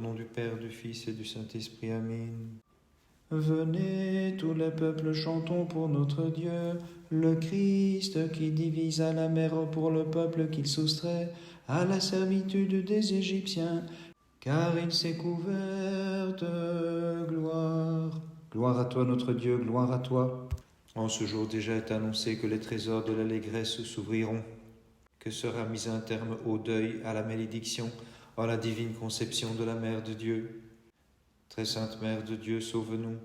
Au nom du Père, du Fils et du Saint-Esprit. Amen. Venez, tous les peuples, chantons pour notre Dieu, le Christ qui divisa la mer pour le peuple qu'il soustrait à la servitude des Égyptiens, car il s'est couvert de gloire. Gloire à toi, notre Dieu, gloire à toi. En ce jour déjà est annoncé que les trésors de l'allégresse s'ouvriront, que sera mis un terme au deuil, à la malédiction, en la divine conception de la Mère de Dieu. Très sainte Mère de Dieu, sauve-nous.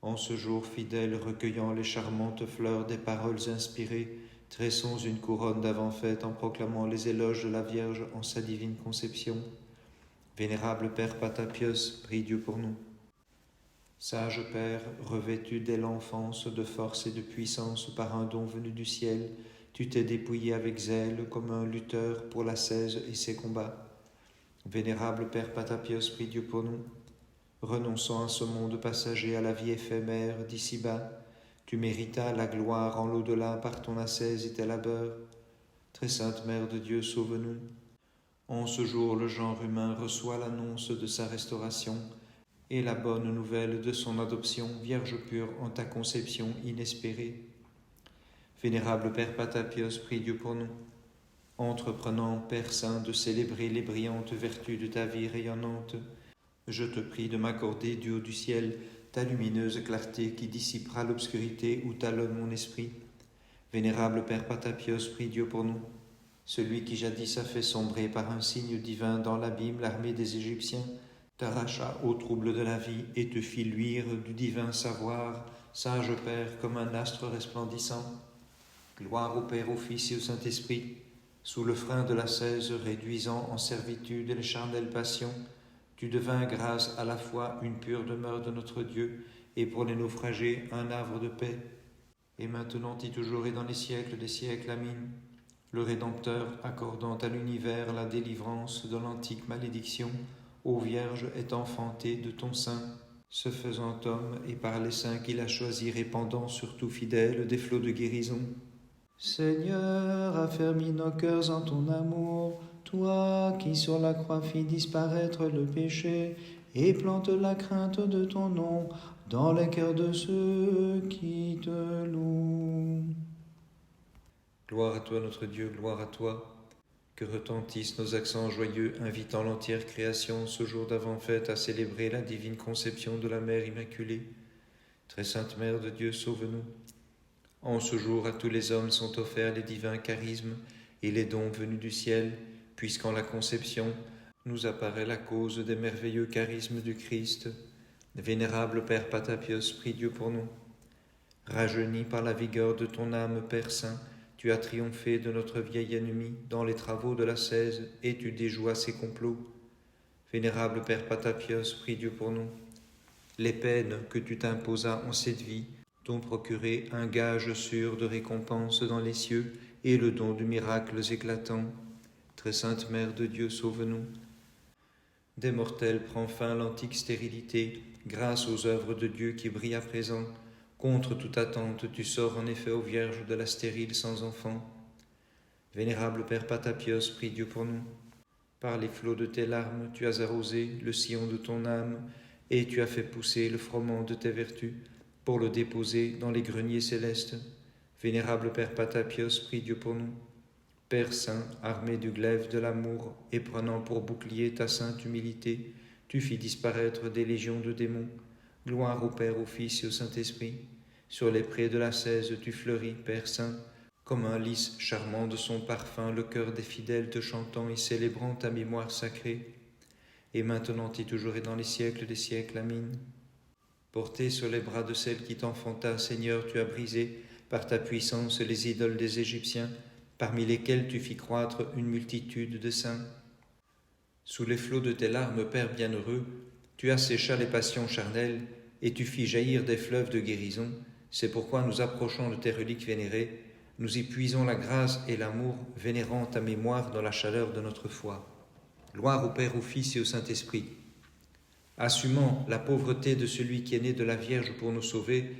En ce jour fidèle, recueillant les charmantes fleurs des paroles inspirées, tressons une couronne d'avant-fête en proclamant les éloges de la Vierge en sa divine conception. Vénérable Père Patapios, prie Dieu pour nous. Sage Père, revêtu dès l'enfance de force et de puissance par un don venu du ciel, tu t'es dépouillé avec zèle comme un lutteur pour l'ascèse et ses combats. Vénérable Père Patapios, prie Dieu pour nous. Renonçant à ce monde passager, à la vie éphémère d'ici-bas, tu méritas la gloire en l'au-delà par ton ascèse et tes labeurs. Très sainte Mère de Dieu, sauve-nous. En ce jour, le genre humain reçoit l'annonce de sa restauration et la bonne nouvelle de son adoption, Vierge pure en ta conception inespérée. Vénérable Père Patapios, prie Dieu pour nous. Entreprenant, Père Saint, de célébrer les brillantes vertus de ta vie rayonnante, je te prie de m'accorder du haut du ciel ta lumineuse clarté qui dissipera l'obscurité où talonne mon esprit. Vénérable Père Patapios, prie Dieu pour nous. Celui qui jadis a fait sombrer par un signe divin dans l'abîme l'armée des Égyptiens, t'arracha au trouble de la vie et te fit luire du divin savoir, sage Père, comme un astre resplendissant. Gloire au Père, au Fils et au Saint-Esprit, sous le frein de l'ascèse réduisant en servitude les charnelles passions, tu devins grâce à la fois une pure demeure de notre Dieu et pour les naufragés un havre de paix. Et maintenant et toujours et dans les siècles des siècles, Amen. Le Rédempteur, accordant à l'univers la délivrance de l'antique malédiction, ô Vierge, est enfanté de ton sein, se faisant homme et par les saints qu'il a choisis répandant sur tout fidèle des flots de guérison. Seigneur, affermis nos cœurs en ton amour, toi qui sur la croix fis disparaître le péché et plante la crainte de ton nom dans les cœurs de ceux qui te louent. Gloire à toi notre Dieu, gloire à toi. Que retentissent nos accents joyeux, invitant l'entière création ce jour d'avant-fête à célébrer la divine conception de la Mère Immaculée. Très sainte Mère de Dieu, sauve-nous. En ce jour, à tous les hommes sont offerts les divins charismes et les dons venus du ciel, puisqu'en la conception nous apparaît la cause des merveilleux charismes du Christ. Vénérable Père Patapios, prie Dieu pour nous. Rajeuni par la vigueur de ton âme, Père Saint, tu as triomphé de notre vieil ennemi dans les travaux de l'ascèse et tu déjouas ses complots. Vénérable Père Patapios, prie Dieu pour nous. Les peines que tu t'imposas en cette vie t'ont procuré un gage sûr de récompense dans les cieux et le don de miracles éclatants. Très sainte Mère de Dieu, sauve-nous. Des mortels prend fin l'antique stérilité, grâce aux œuvres de Dieu qui brillent à présent. Contre toute attente, tu sors en effet aux vierges de la stérile sans enfant. Vénérable Père Patapios, prie Dieu pour nous. Par les flots de tes larmes, tu as arrosé le sillon de ton âme et tu as fait pousser le froment de tes vertus pour le déposer dans les greniers célestes. Vénérable Père Patapios, prie Dieu pour nous. Père Saint, armé du glaive de l'amour et prenant pour bouclier ta sainte humilité, tu fis disparaître des légions de démons. Gloire au Père, au Fils et au Saint-Esprit. Sur les prés de l'ascèse tu fleuris, Père Saint, comme un lys charmant de son parfum, le cœur des fidèles te chantant et célébrant ta mémoire sacrée. Et maintenant et toujours et dans les siècles des siècles, Amen. Porté sur les bras de celle qui t'enfanta, Seigneur, tu as brisé par ta puissance les idoles des Égyptiens, parmi lesquels tu fis croître une multitude de saints. Sous les flots de tes larmes, Père bienheureux, tu asséchas les passions charnelles et tu fis jaillir des fleuves de guérison. C'est pourquoi nous approchons de tes reliques vénérées, nous y puisons la grâce et l'amour, vénérant ta mémoire dans la chaleur de notre foi. Gloire au Père, au Fils et au Saint-Esprit. Assumant la pauvreté de celui qui est né de la Vierge pour nous sauver,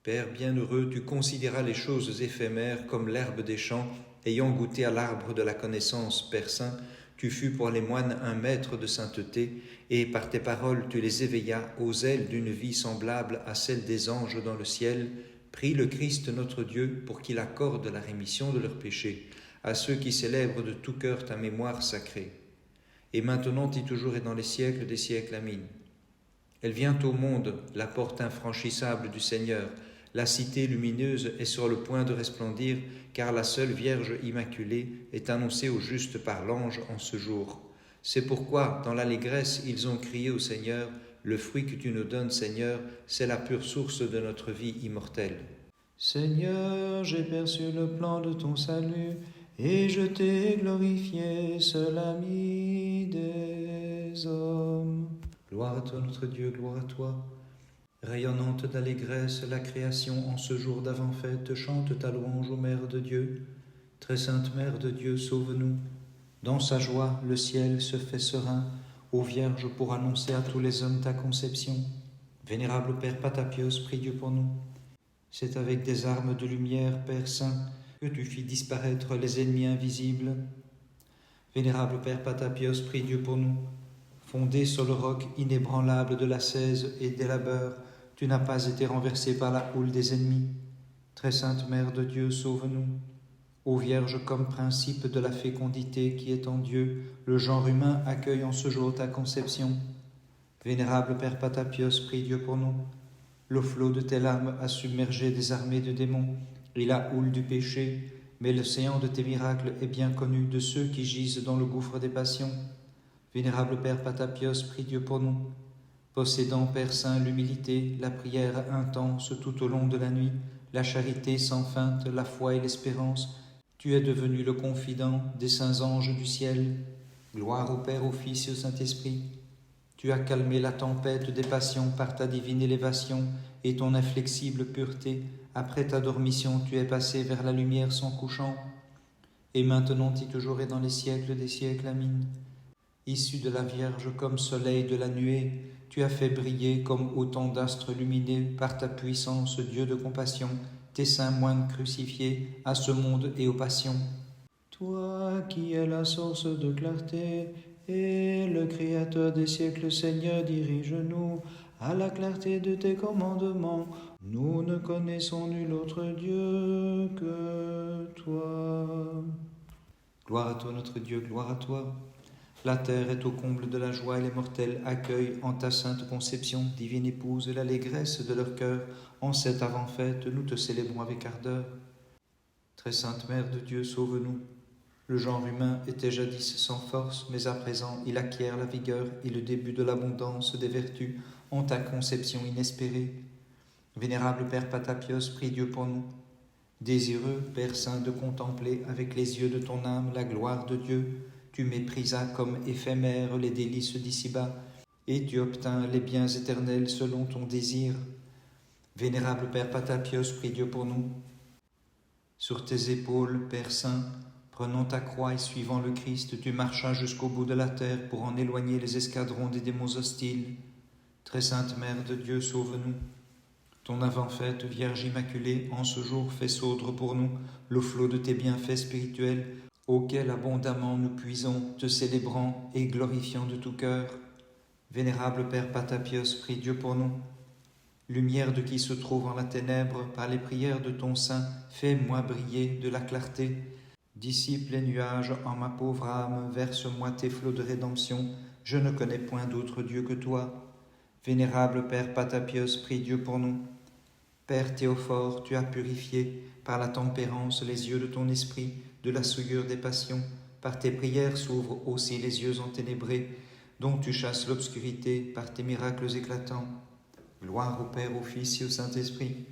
Père bienheureux, tu considéras les choses éphémères comme l'herbe des champs, ayant goûté à l'arbre de la connaissance, Père Saint, tu fus pour les moines un maître de sainteté, et par tes paroles tu les éveillas aux ailes d'une vie semblable à celle des anges dans le ciel. Prie le Christ notre Dieu pour qu'il accorde la rémission de leurs péchés à ceux qui célèbrent de tout cœur ta mémoire sacrée. Et maintenant et toujours et dans les siècles des siècles. Amen. Elle vient au monde, la porte infranchissable du Seigneur. La cité lumineuse est sur le point de resplendir, car la seule Vierge immaculée est annoncée au juste par l'ange en ce jour. C'est pourquoi, dans l'allégresse, ils ont crié au Seigneur, « Le fruit que tu nous donnes, Seigneur, c'est la pure source de notre vie immortelle. » Seigneur, j'ai perçu le plan de ton salut, et je t'ai glorifié, seul ami des hommes. Gloire à toi, notre Dieu, gloire à toi. Rayonnante d'allégresse, la création en ce jour d'avant-fête chante ta louange ô Mère de Dieu. Très sainte Mère de Dieu, sauve-nous. Dans sa joie, le ciel se fait serein, ô Vierge, pour annoncer à tous les hommes ta conception. Vénérable Père Patapios, prie Dieu pour nous. C'est avec des armes de lumière, Père Saint, que tu fis disparaître les ennemis invisibles. Vénérable Père Patapios, prie Dieu pour nous. Fondé sur le roc inébranlable de l'ascèse et des labeurs, tu n'as pas été renversé par la houle des ennemis. Très sainte Mère de Dieu, sauve-nous. Ô Vierge, comme principe de la fécondité qui est en Dieu, le genre humain accueille en ce jour ta conception. Vénérable Père Patapios, prie Dieu pour nous. Le flot de tes larmes a submergé des armées de démons et la houle du péché, mais l'océan de tes miracles est bien connu de ceux qui gisent dans le gouffre des passions. Vénérable Père Patapios, prie Dieu pour nous. Possédant, Père Saint, l'humilité, la prière intense tout au long de la nuit, la charité sans feinte, la foi et l'espérance, tu es devenu le confident des saints anges du ciel. Gloire au Père, au Fils et au Saint-Esprit. Tu as calmé la tempête des passions par ta divine élévation et ton inflexible pureté. Après ta dormition, tu es passé vers la lumière sans couchant. Et maintenant et toujours et dans les siècles des siècles. Amen. Issu de la Vierge comme soleil de la nuée, tu as fait briller comme autant d'astres lumineux par ta puissance, Dieu de compassion, tes saints moines crucifiés à ce monde et aux passions. Toi qui es la source de clarté et le Créateur des siècles, Seigneur, dirige-nous à la clarté de tes commandements. Nous ne connaissons nul autre Dieu que toi. Gloire à toi, notre Dieu, gloire à toi. La terre est au comble de la joie et les mortels accueillent en ta sainte conception, divine épouse, l'allégresse de leur cœur. En cette avant-fête, nous te célébrons avec ardeur. Très sainte Mère de Dieu, sauve-nous. Le genre humain était jadis sans force, mais à présent il acquiert la vigueur et le début de l'abondance des vertus en ta conception inespérée. Vénérable Père Patapios, prie Dieu pour nous. Désireux, Père Saint, de contempler avec les yeux de ton âme la gloire de Dieu, tu méprisas comme éphémères les délices d'ici-bas, et tu obtins les biens éternels selon ton désir. Vénérable Père Patapios, prie Dieu pour nous. Sur tes épaules, Père Saint, prenant ta croix et suivant le Christ, tu marchas jusqu'au bout de la terre pour en éloigner les escadrons des démons hostiles. Très sainte Mère de Dieu, sauve-nous. Ton avant-fête, Vierge Immaculée, en ce jour fais saudre pour nous le flot de tes bienfaits spirituels, auquel abondamment nous puisons, te célébrant et glorifiant de tout cœur. Vénérable Père Patapios, prie Dieu pour nous. Lumière de qui se trouve en la ténèbre, par les prières de ton Saint, fais-moi briller de la clarté. Dissipe les nuages en ma pauvre âme, verse-moi tes flots de rédemption, je ne connais point d'autre Dieu que toi. Vénérable Père Patapios, prie Dieu pour nous. Père Théophore, tu as purifié, par la tempérance, les yeux de ton esprit, de la souillure des passions. Par tes prières s'ouvrent aussi les yeux enténébrés, dont tu chasses l'obscurité par tes miracles éclatants. Gloire au Père, au Fils et au Saint-Esprit.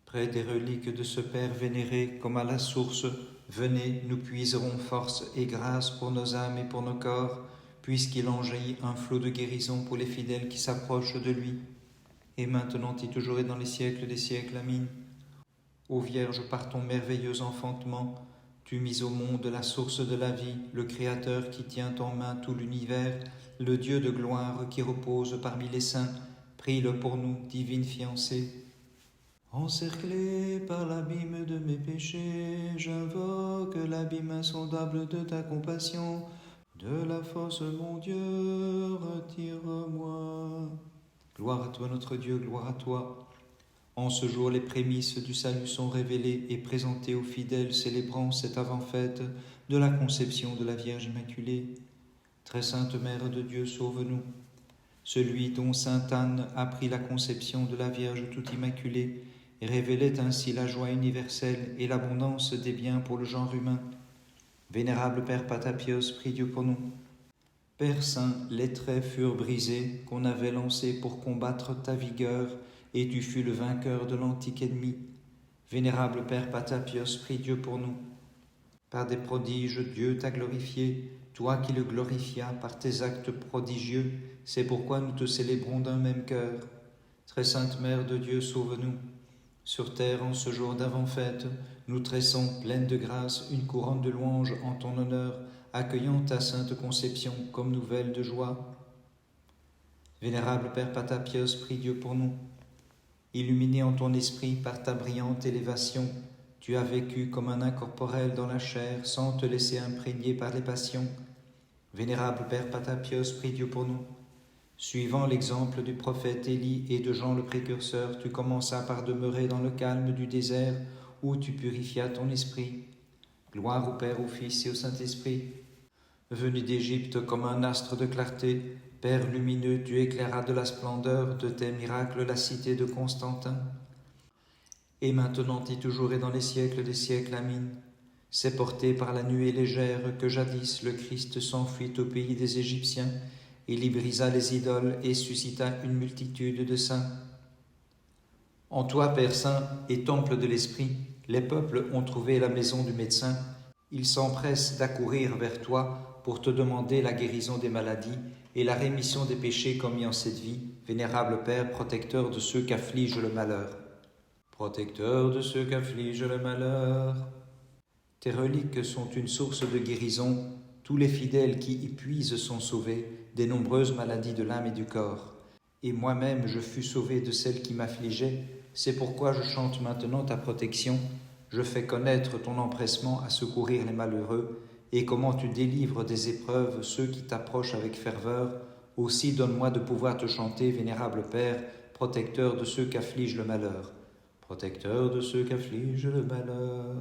Près des reliques de ce Père vénéré comme à la source, venez, nous puiserons force et grâce pour nos âmes et pour nos corps, puisqu'il en jaillit un flot de guérison pour les fidèles qui s'approchent de lui. Et maintenant et toujours et dans les siècles des siècles. Amen. Ô Vierge, par ton merveilleux enfantement, tu mis au monde la source de la vie, le Créateur qui tient en main tout l'univers, le Dieu de gloire qui repose parmi les saints, prie-le pour nous, divine fiancée. Encerclé par l'abîme de mes péchés, j'invoque l'abîme insondable de ta compassion. De la fosse, mon Dieu, retire-moi. Gloire à toi notre Dieu, gloire à toi. En ce jour, les prémices du salut sont révélées et présentées aux fidèles célébrant cette avant-fête de la conception de la Vierge Immaculée. Très sainte Mère de Dieu, sauve-nous. Celui dont sainte Anne apprit la conception de la Vierge toute Immaculée et révélait ainsi la joie universelle et l'abondance des biens pour le genre humain. Vénérable Père Patapios, prie Dieu pour nous. Père Saint, les traits furent brisés qu'on avait lancés pour combattre ta vigueur, et tu fus le vainqueur de l'antique ennemi. Vénérable Père Patapios, prie Dieu pour nous. Par des prodiges, Dieu t'a glorifié, toi qui le glorifia par tes actes prodigieux, c'est pourquoi nous te célébrons d'un même cœur. Très sainte Mère de Dieu, sauve-nous. Sur terre, en ce jour d'avant-fête, nous tressons, pleine de grâce, une couronne de louanges en ton honneur, accueillant ta sainte conception comme nouvelle de joie. Vénérable Père Patapios, prie Dieu pour nous. Illuminé en ton esprit par ta brillante élévation, tu as vécu comme un incorporel dans la chair sans te laisser imprégner par les passions. Vénérable Père Patapios, prie Dieu pour nous. Suivant l'exemple du prophète Élie et de Jean le précurseur, tu commenças par demeurer dans le calme du désert où tu purifias ton esprit. Gloire au Père, au Fils et au Saint-Esprit. Venu d'Égypte comme un astre de clarté, Père lumineux, tu éclairas de la splendeur de tes miracles la cité de Constantin. Et maintenant et toujours et dans les siècles des siècles, Amin. C'est porté par la nuée légère que jadis le Christ s'enfuit au pays des Égyptiens. Il y brisa les idoles et suscita une multitude de saints. En toi, Père Saint et temple de l'Esprit, les peuples ont trouvé la maison du médecin. Ils s'empressent d'accourir vers toi pour te demander la guérison des maladies et la rémission des péchés commis en cette vie, vénérable Père, protecteur de ceux qu'afflige le malheur. Protecteur de ceux qu'afflige le malheur. Tes reliques sont une source de guérison. Tous les fidèles qui y puisent sont sauvés des nombreuses maladies de l'âme et du corps. Et moi-même, je fus sauvé de celles qui m'affligeaient. C'est pourquoi je chante maintenant ta protection. Je fais connaître ton empressement à secourir les malheureux et comment tu délivres des épreuves ceux qui t'approchent avec ferveur. Aussi donne-moi de pouvoir te chanter, vénérable Père, protecteur de ceux qu'afflige le malheur. Protecteur de ceux qu'afflige le malheur.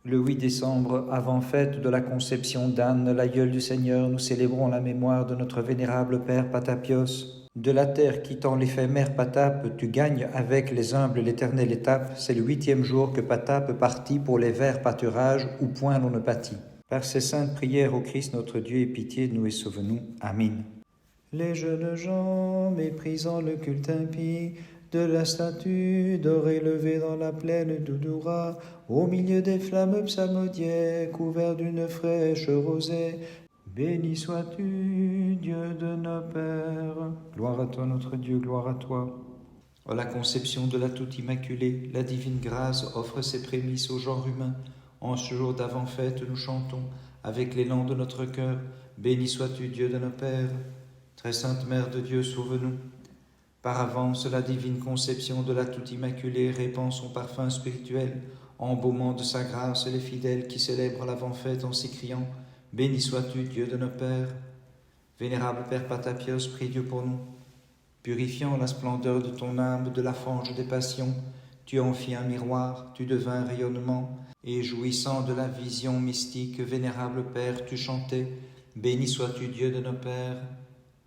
Le 8 décembre, avant fête de la conception d'Anne, l'aïeule du Seigneur, nous célébrons la mémoire de notre vénérable Père Patapios. De la terre quittant l'éphémère Patape, tu gagnes avec les humbles l'éternelle étape. C'est le 8e jour que Patape partit pour les verts pâturages où point l'on ne pâtit. Par ces saintes prières au Christ notre Dieu, aie pitié de nous et sauve-nous. Amen. Les jeunes gens, méprisant le culte impie, de la statue d'or élevée dans la plaine d'Oudoura, au milieu des flammes psalmodiées, couvert d'une fraîche rosée, béni sois-tu, Dieu de nos pères. Gloire à toi notre Dieu, gloire à toi. À la conception de la toute immaculée, la divine grâce offre ses prémices au genre humain. En ce jour d'avant-fête, nous chantons, avec l'élan de notre cœur, béni sois-tu, Dieu de nos pères. Très sainte Mère de Dieu, sauve-nous. Par avance, la divine conception de la toute immaculée répand son parfum spirituel, embaumant de sa grâce les fidèles qui célèbrent l'avant-fête en s'écriant « Béni sois-tu, Dieu de nos pères ». Vénérable Père Patapios, prie Dieu pour nous. Purifiant la splendeur de ton âme de la fange des passions, tu en fis un miroir, tu devins rayonnement, et jouissant de la vision mystique, vénérable Père, tu chantais « Béni sois-tu, Dieu de nos pères ».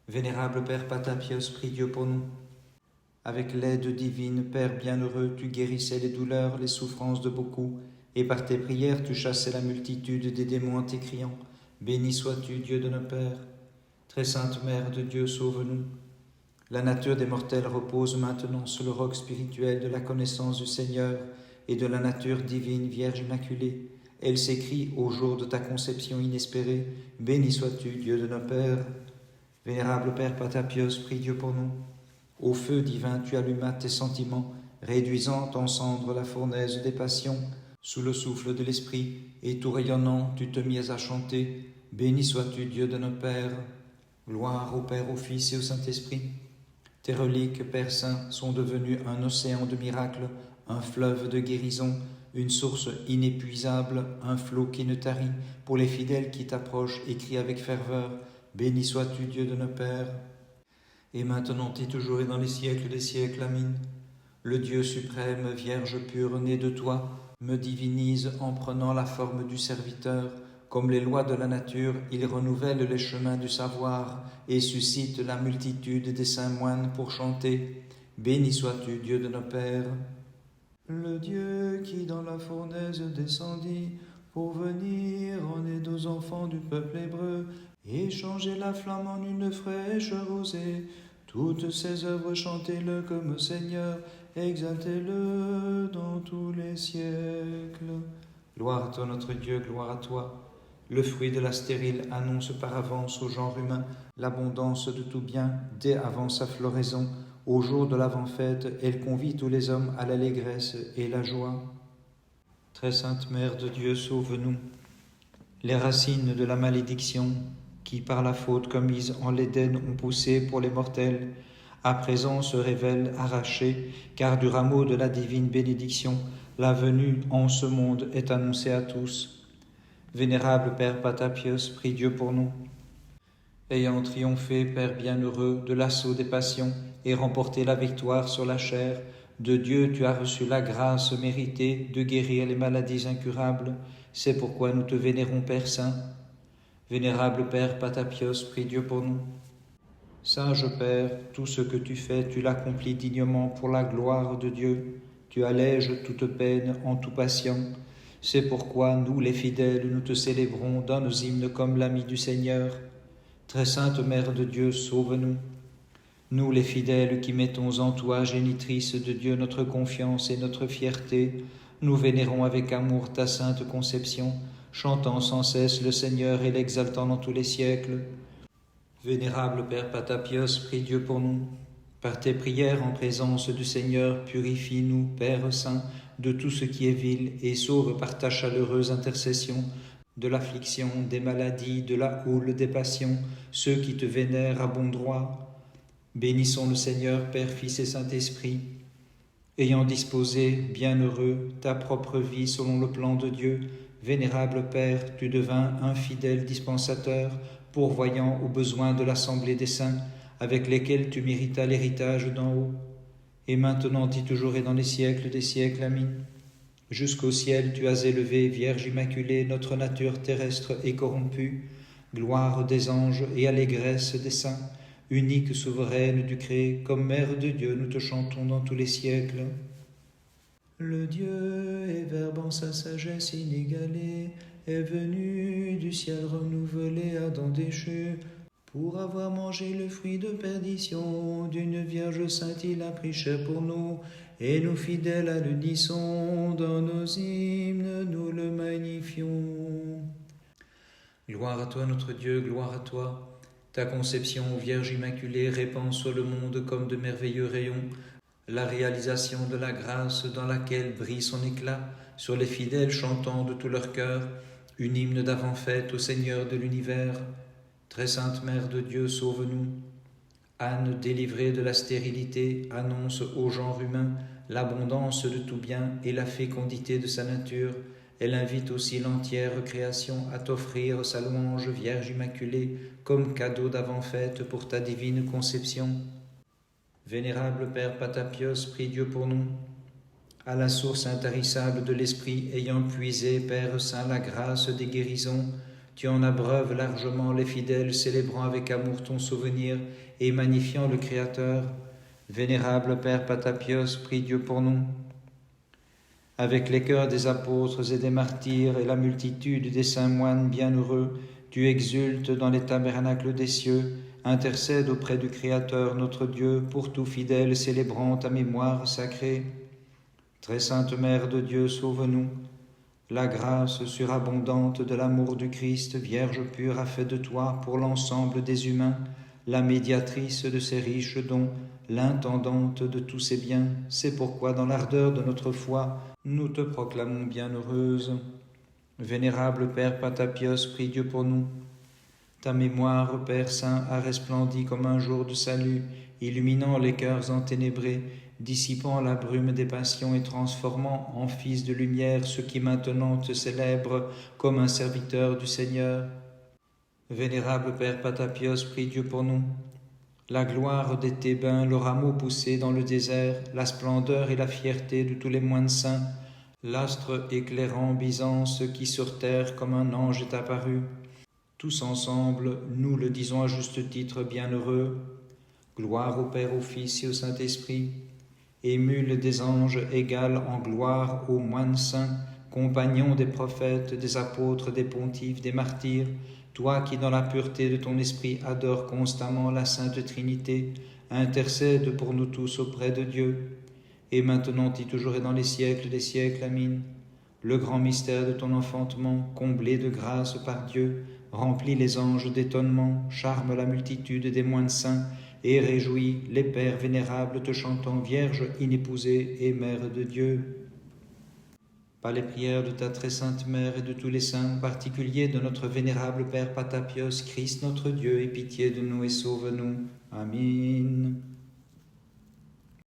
Vénérable Père Patapios, prie Dieu pour nous. Avec l'aide divine, Père bienheureux, tu guérissais les douleurs, les souffrances de beaucoup, et par tes prières tu chassais la multitude des démons en t'écriant « Béni sois-tu, Dieu de nos pères ». Très sainte Mère de Dieu, sauve-nous. La nature des mortels repose maintenant sur le roc spirituel de la connaissance du Seigneur et de la nature divine Vierge Immaculée. Elle s'écrie au jour de ta conception inespérée « Béni sois-tu, Dieu de nos pères ». Vénérable Père Patapios, prie Dieu pour nous. Au feu divin, tu allumas tes sentiments, réduisant en cendres la fournaise des passions. Sous le souffle de l'Esprit, et tout rayonnant, tu te mis à chanter. Béni sois-tu, Dieu de nos pères. Gloire au Père, au Fils et au Saint-Esprit. Tes reliques, Père Saint, sont devenues un océan de miracles, un fleuve de guérison, une source inépuisable, un flot qui ne tarit, pour les fidèles qui t'approchent et crient avec ferveur. Béni sois-tu, Dieu de nos pères, et maintenant et toujours et dans les siècles des siècles. Amen. Le Dieu suprême, Vierge pure, née de toi, me divinise en prenant la forme du serviteur. Comme les lois de la nature, il renouvelle les chemins du savoir et suscite la multitude des saints moines pour chanter. Béni sois-tu, Dieu de nos pères. Le Dieu qui dans la fournaise descendit pour venir en aide aux enfants du peuple hébreu et changer la flamme en une fraîche rosée. Toutes ses œuvres, chantez-le comme Seigneur, exaltez-le dans tous les siècles. Gloire à toi notre Dieu, gloire à toi. Le fruit de la stérile annonce par avance au genre humain l'abondance de tout bien dès avant sa floraison. Au jour de l'avant-fête, elle convie tous les hommes à l'allégresse et la joie. Très sainte Mère de Dieu, sauve-nous. Les racines de la malédiction, qui par la faute commise en l'Éden ont poussé pour les mortels, à présent se révèlent arrachées, car du rameau de la divine bénédiction, la venue en ce monde est annoncée à tous. Vénérable Père Patapios, prie Dieu pour nous. Ayant triomphé, Père bienheureux, de l'assaut des passions et remporté la victoire sur la chair, de Dieu tu as reçu la grâce méritée de guérir les maladies incurables. C'est pourquoi nous te vénérons, Père Saint. Vénérable Père Patapios, prie Dieu pour nous. Sage Père, tout ce que tu fais, tu l'accomplis dignement pour la gloire de Dieu. Tu allèges toute peine en tout patient. C'est pourquoi nous, les fidèles, nous te célébrons dans nos hymnes comme l'ami du Seigneur. Très sainte Mère de Dieu, sauve-nous. Nous, les fidèles, qui mettons en toi, génitrice de Dieu, notre confiance et notre fierté, nous vénérons avec amour ta sainte conception, chantant sans cesse le Seigneur et l'exaltant dans tous les siècles. Vénérable Père Patapios, prie Dieu pour nous. Par tes prières en présence du Seigneur, purifie-nous, Père Saint, de tout ce qui est vil, et sauve par ta chaleureuse intercession de l'affliction, des maladies, de la houle, des passions, ceux qui te vénèrent à bon droit. Bénissons le Seigneur, Père, Fils et Saint-Esprit. Ayant disposé, bienheureux, ta propre vie selon le plan de Dieu, vénérable Père, tu devins un fidèle dispensateur, pourvoyant aux besoins de l'assemblée des saints, avec lesquels tu méritas l'héritage d'en haut. Et maintenant et toujours et dans les siècles des siècles. Amen. Jusqu'au ciel tu as élevé, Vierge Immaculée, notre nature terrestre et corrompue, gloire des anges et allégresse des saints, unique souveraine du Créé, comme Mère de Dieu, nous te chantons dans tous les siècles. Le Dieu est Verbe en sa sagesse inégalée, est venu du ciel renouveler Adam déchu. Pour avoir mangé le fruit de perdition d'une Vierge sainte, il a pris chair pour nous, et nous fidèles à l'unisson, dans nos hymnes, nous le magnifions. Gloire à toi notre Dieu, gloire à toi. Ta conception, Vierge Immaculée, répand sur le monde comme de merveilleux rayons la réalisation de la grâce dans laquelle brille son éclat sur les fidèles chantant de tout leur cœur une hymne d'avant-fête au Seigneur de l'univers. Très sainte Mère de Dieu, sauve-nous. Anne, délivrée de la stérilité, annonce au genre humain l'abondance de tout bien et la fécondité de sa nature. Elle invite aussi l'entière création à t'offrir sa louange, Vierge Immaculée, comme cadeau d'avant-fête pour ta divine conception. Vénérable Père Patapios, prie Dieu pour nous. À la source intarissable de l'Esprit, ayant puisé, Père Saint, la grâce des guérisons, tu en abreuves largement les fidèles, célébrant avec amour ton souvenir et magnifiant le Créateur. Vénérable Père Patapios, prie Dieu pour nous. Avec les cœurs des apôtres et des martyrs et la multitude des saints moines bienheureux, tu exultes dans les tabernacles des cieux, intercède auprès du Créateur notre Dieu pour tout fidèle célébrant ta mémoire sacrée. Très sainte Mère de Dieu, sauve-nous. La grâce surabondante de l'amour du Christ, Vierge pure, a fait de toi, pour l'ensemble des humains, la médiatrice de ces riches dons, l'intendante de tous ces biens. C'est pourquoi, dans l'ardeur de notre foi, nous te proclamons bienheureuse. Vénérable Père Patapios, prie Dieu pour nous. Ta mémoire, Père Saint, a resplendi comme un jour de salut, illuminant les cœurs enténébrés, dissipant la brume des passions et transformant en fils de lumière ceux qui maintenant te célèbrent comme un serviteur du Seigneur. Vénérable Père Patapios, prie Dieu pour nous. La gloire des Thébains, le rameau poussé dans le désert, la splendeur et la fierté de tous les moines saints, l'astre éclairant Byzance qui sur terre comme un ange est apparu. Tous ensemble, nous le disons à juste titre bienheureux. Gloire au Père, au Fils et au Saint-Esprit. Émule des anges, égal en gloire aux moines saints, compagnons des prophètes, des apôtres, des pontifes, des martyrs, toi qui dans la pureté de ton esprit adores constamment la Sainte Trinité, intercède pour nous tous auprès de Dieu. Et maintenant et toujours et dans les siècles des siècles, Amin. Le grand mystère de ton enfantement, comblé de grâce par Dieu, remplit les anges d'étonnement, charme la multitude des moines saints, et réjouit les pères vénérables te chantant Vierge inépousée et Mère de Dieu. Par les prières de ta très sainte Mère et de tous les saints, en particulier de notre vénérable Père Patapios, Christ notre Dieu, aie pitié de nous et sauve-nous. Amin.